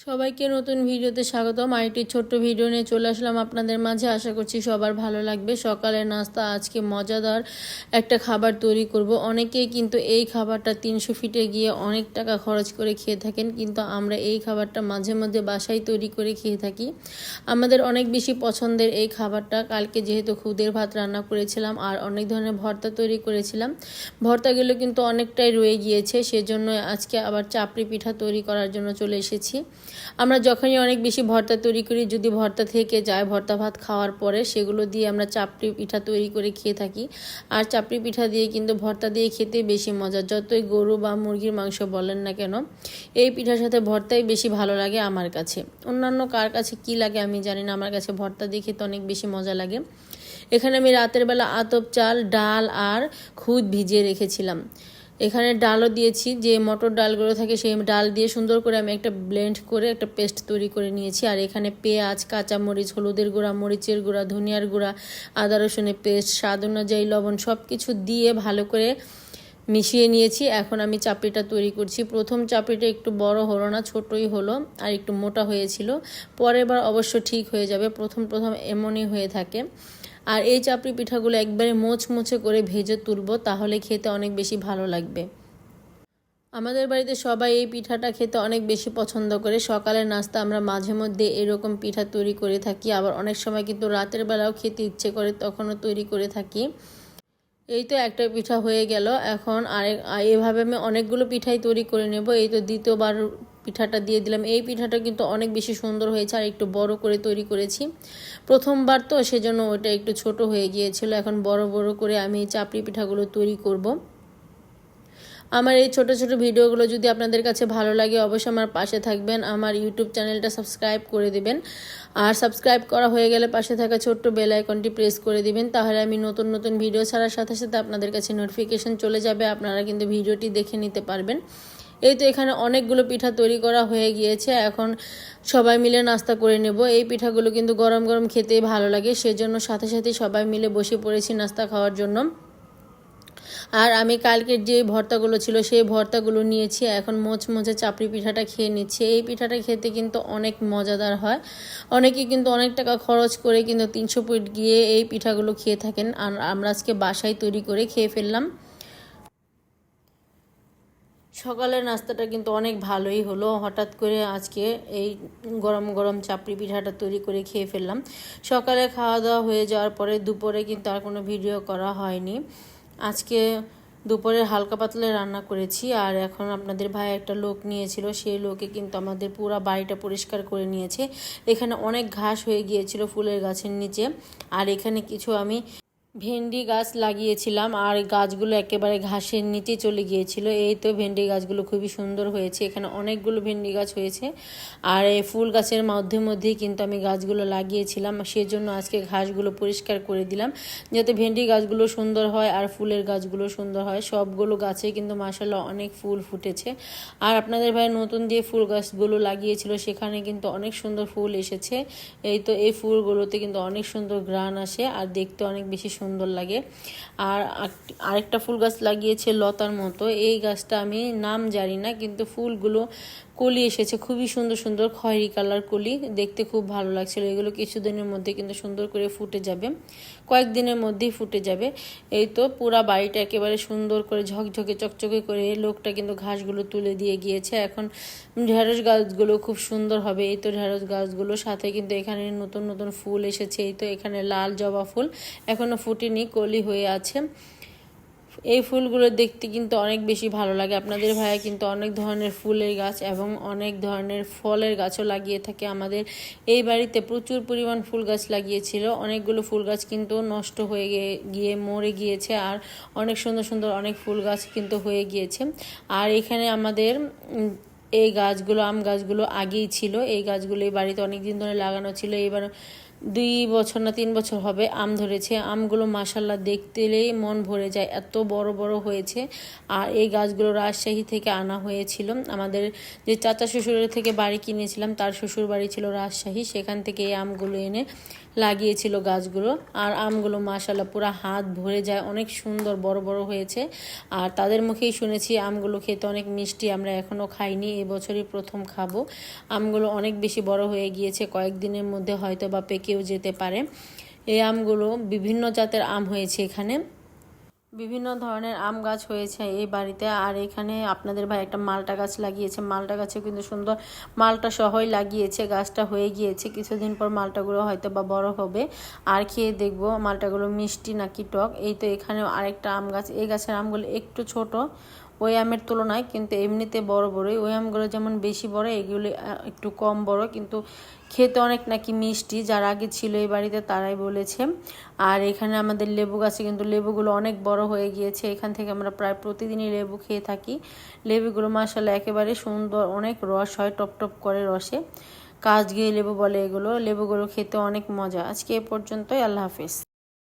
সবাইকে নতুন ভিডিওতে স্বাগতম। আরেকটি ছোট্ট ভিডিও নিয়ে চলে আসলাম আপনাদের মাঝে। আশা করছি সবার ভালো লাগবে। সকালের নাস্তা আজকে মজাদার একটা খাবার তৈরি করব। অনেকেই কিন্তু এই খাবারটা 300 ফিটে গিয়ে অনেক টাকা খরচ করে খেয়ে থাকেন, কিন্তু আমরা এই খাবারটা মাঝে মধ্যে বাসায় তৈরি করে খেয়ে থাকি। আমাদের অনেক বেশি পছন্দের এই খাবারটা। কালকে যেহেতু খুদের ভাত রান্না করেছিলাম আর অনেক ধরনের ভর্তা তৈরি করেছিলাম, ভর্তাগুলো কিন্তু অনেকটাই রয়ে গিয়েছে, সেজন্য আজকে আবার চাপড়ি পিঠা তৈরি করার জন্য চলে এসেছি। আমরা যখনই অনেক বেশি ভর্তা তৈরি করি, যদি ভর্তা থেকে যায় ভর্তা ভাত খাওয়ার পরে, সেগুলো দিয়ে আমরা চাপড়ি পিঠা তৈরি করে খেয়ে থাকি। আর চাপড়ি পিঠা দিয়ে কিন্তু ভর্তা দিয়ে খেতে বেশি মজা, যতই গরু বা মুরগির মাংস বলেন না কেন, এই পিঠার সাথে ভর্তাই বেশি ভালো লাগে আমার কাছে। অন্যান্য কার কাছে কি লাগে আমি জানি না, আমার কাছে ভর্তা দিয়ে খেতে অনেক বেশি মজা লাগে। এখানে আমি রাতের বেলা আতপ চাল, ডাল আর খুদ ভিজিয়ে রেখেছিলাম। এখানে ডালও দিয়েছি, যে মটর ডালগুলো থাকে সেই ডাল দিয়ে সুন্দর করে আমি একটা ব্লেন্ড করে একটা পেস্ট তৈরি করে নিয়েছি। আর এখানে পেঁয়াজ, কাঁচামরিচ, হলুদের গুঁড়া, মরিচের গুঁড়া, ধনিয়ার গুঁড়া, আদা রসুনের পেস্ট, স্বাদ অনুযায়ী লবণ সব কিছু দিয়ে ভালো করে মিশিয়ে নিয়েছি। এখন আমি চাপড়িটা তৈরি করছি। প্রথম চাপড়িটা একটু বড় হলো না, ছোটই হলো আর একটু মোটা হয়েছিল। পরের বার অবশ্য ঠিক হয়ে যাবে, প্রথম প্রথম এমনই হয়ে থাকে। আর এই চাপড়ি পিঠাগুলো একবারে মোচমোচে করে ভেজে তুলবো, তাহলে খেতে অনেক বেশি ভালো লাগবে। আমাদের বাড়িতে সবাই এই পিঠাটা খেতে অনেক বেশি পছন্দ করে। সকালের নাস্তা আমরা মাঝে মধ্যে এরকম পিঠা তৈরি করে থাকি, আবার অনেক সময় কিন্তু রাতের বেলাও খেতে ইচ্ছে করে, তখনও তৈরি করে থাকি। এই তো একটা পিঠা হয়ে গেল। এখন এভাবে আমি অনেকগুলো পিঠাই তৈরি করে নেব। এই তো দ্বিতীয়বার পিঠাটা দিয়ে দিলাম। এই পিঠাটা কিন্তু অনেক বেশি সুন্দর হয়েছে, আর একটু বড় করে তৈরি করেছি। প্রথমবার তো সেজন্য ওটা একটু ছোট হয়ে গিয়েছিল। এখন বড় বড় করে আমি এই চাপড়ি পিঠাগুলো তৈরি করব। আমার এই ছোট ছোট ভিডিওগুলো যদি আপনাদের কাছে ভালো লাগে, অবশ্যই আমার পাশে থাকবেন। আমার ইউটিউব চ্যানেলটা সাবস্ক্রাইব করে দিবেন। আর সাবস্ক্রাইব করা হয়ে গেলে পাশে থাকা ছোট্ট বেল আইকনটি প্রেস করে দিবেন, তাহলে আমি নতুন নতুন ভিডিও ছাড়ার সাথে সাথে আপনাদের কাছে নোটিফিকেশন চলে যাবে, আপনারা কিন্তু ভিডিওটি দেখে নিতে পারবেন। এই তো এখানে অনেকগুলো পিঠা তৈরি করা হয়ে গিয়েছে। এখন সবাই মিলে নাস্তা করে নেব। এই পিঠাগুলো কিন্তু গরম গরম খেতে ভালো লাগে, সেজন্য সাথে সাথে সবাই মিলে বসে পড়েছি নাস্তা খাওয়ার জন্য। আর আমি কালকের যে ভর্তাগুলো ছিল সেই ভর্তাগুলো নিয়েছি, এখন মোচমোচে চাপড়ি পিঠাটা খেয়ে নিচ্ছি। এই পিঠাটা খেতে কিন্তু অনেক মজাদার হয়। অনেকে কিন্তু অনেক টাকা খরচ করে কিন্তু 300 ফিট গিয়ে এই পিঠাগুলো খেয়ে থাকেন, আর আমরা আজকে বাসায় তৈরি করে খেয়ে ফেললাম। সকালের নাস্তাটা কিন্তু অনেক ভালোই হলো। হঠাৎ করে আজকে এই গরম গরম চাপড়ি পিঠাটা তৈরি করে খেয়ে ফেললাম। সকালে খাওয়া দাওয়া হয়ে যাওয়ার পরে দুপুরে কিন্তু আর কোনো ভিডিও করা হয়নি। আজকে দুপুরে হালকা পাতলা রান্না করেছি। আর এখন আপনাদের ভাই একটা লোক নিয়েছিল, সেই লোকে কিন্তু আমাদের পুরো বাড়িটা পরিষ্কার করে নিয়েছে। এখানে অনেক ঘাস হয়ে গিয়েছিল ফুলের গাছের নিচে। আর এখানে কিছু আমি ভেন্ডি গাছ লাগিয়েছিলাম, আর গাছগুলো একেবারে ঘাসের নিচে চলে গিয়েছিল। এই তো ভেন্ডি গাছগুলো খুবই সুন্দর হয়েছে, এখানে অনেকগুলো ভেন্ডি গাছ হয়েছে। আর এই ফুল গাছের মধ্যেই কিন্তু আমি গাছগুলো লাগিয়েছিলাম, সেজন্য আজকে ঘাসগুলো পরিষ্কার করে দিলাম, যাতে ভেন্ডি গাছগুলো সুন্দর হয় আর ফুলের গাছগুলো সুন্দর হয়। সবগুলো গাছে কিন্তু মাশাআল্লাহ অনেক ফুল ফুটেছে। আর আপনাদের ভাই নতুন যে ফুল গাছগুলো লাগিয়েছিল সেখানে কিন্তু অনেক সুন্দর ফুল এসেছে। এই তো এই ফুলগুলোতে কিন্তু অনেক সুন্দর ঘ্রাণ আসে আর দেখতে অনেক বেশি সুন্দর লাগে। আর আরেকটা ফুল গাছ লাগিয়েছে লতার মতো, এই গাছটা আমি নাম জানি না, কিন্তু ফুলগুলো কলি এসেছে খুবই সুন্দর সুন্দর খয়েরি কালার কলি, দেখতে খুব ভালো লাগছিল। এগুলো কিছুদিনের মধ্যে কিন্তু সুন্দর করে ফুটে যাবে, কয়েকদিনের মধ্যেই ফুটে যাবে। এই তো পুরা বাড়িটা একেবারে সুন্দর করে ঝকঝকে চকচকে করে লোকটা কিন্তু ঘাসগুলো তুলে দিয়ে গিয়েছে। এখন ঢেঁড়স গাছগুলো খুব সুন্দর হবে। এই তো ঢেঁড়স গাছগুলোর সাথে কিন্তু এখানে নতুন নতুন ফুল এসেছে। এই তো এখানে লাল জবা ফুল এখনো ফুটেনি, কলি হয়ে আছে। এই ফুলগুলো দেখতে কিন্তু অনেক বেশি ভালো লাগে। আপনাদের ভাইয়া কিন্তু অনেক ধরনের ফুলের গাছ এবং অনেক ধরনের ফলের গাছও লাগিয়ে থাকে। আমাদের এই বাড়িতে প্রচুর পরিমাণ ফুল গাছ লাগিয়েছিল, অনেকগুলো ফুল গাছ কিন্তু নষ্ট হয়ে গিয়ে মরে গিয়েছে, আর অনেক সুন্দর সুন্দর অনেক ফুল গাছ কিন্তু হয়ে গিয়েছে। আর এখানে আমাদের এই গাছগুলো, আম গাছগুলো আগেই ছিল, এই গাছগুলো এই বাড়িতে অনেক দিন ধরে লাগানো ছিল। এবার 2 বছর না 3 বছর হবে আম ধরেছে। আমগুলো মাশাল্লাহ দেখতেই মন ভরে যায়, এত বড় বড় হয়েছে। আর এই গাছগুলো রাজশাহী থেকে আনা হয়েছিল। আমাদের যে চাচা শ্বশুরের থেকে বাড়ি কিনেছিলাম, তার শ্বশুর বাড়ি ছিল রাজশাহী, সেখান থেকে এই আমগুলো এনে লাগিয়েছিল গাছগুলো। আর আমগুলো মাশাল্লাহ পুরো হাত ভরে যায়, অনেক সুন্দর বড় বড় হয়েছে। আর তাদের মুখেই শুনেছি আমগুলো খেতে অনেক মিষ্টি, আমরা এখনও খাইনি, এবছরই প্রথম খাবো। আমগুলো অনেক বেশি বড় হয়ে গিয়েছে, কয়েকদিনের মধ্যে হয়তো বা পেকেও যেতে পারে। এই আমগুলো বিভিন্ন জাতের আম হয়েছে, এখানে বিভিন্ন ধরনের আম গাছ হয়েছে এই বাড়িতে। আর এখানে আপনাদের ভাই একটা মালটা গাছ লাগিয়েছে, মালটা গাছে কিন্তু সুন্দর মালটা সহই লাগিয়েছে, গাছটা হয়ে গিয়েছে। কিছুদিন পর মালটাগুলো হয়তো বা বড় হবে, আর খেয়ে দেখবো মালটাগুলো মিষ্টি নাকি টক। এই তো এখানেও আরেকটা আম গাছ, এই গাছের আমগুলো একটু ছোট ওই আমের তুলনায়, কিন্তু এমনিতে বড় বড়ই। ওই আমগুলো যেমন বেশি বড়, এগুলি একটু কম বড়, কিন্তু খেতে অনেক নাকি মিষ্টি। যারা আগে ছিল এই বাড়িতে তারাই বলেছে। আর এখানে আমাদের লেবু গাছে কিন্তু লেবুগুলো অনেক বড় হয়ে গিয়েছে, এখান থেকে আমরা প্রায় প্রতিদিনই লেবু খেয়ে থাকি। লেবুগুলো মাশাআল্লাহ একেবারে সুন্দর, অনেক রস হয়, টপ টপ করে রসে। কাজগিয়ে লেবু বলে এগুলো, লেবুগুলো খেতে অনেক মজা। আজকে এ পর্যন্তই, আল্লাহ হাফেজ।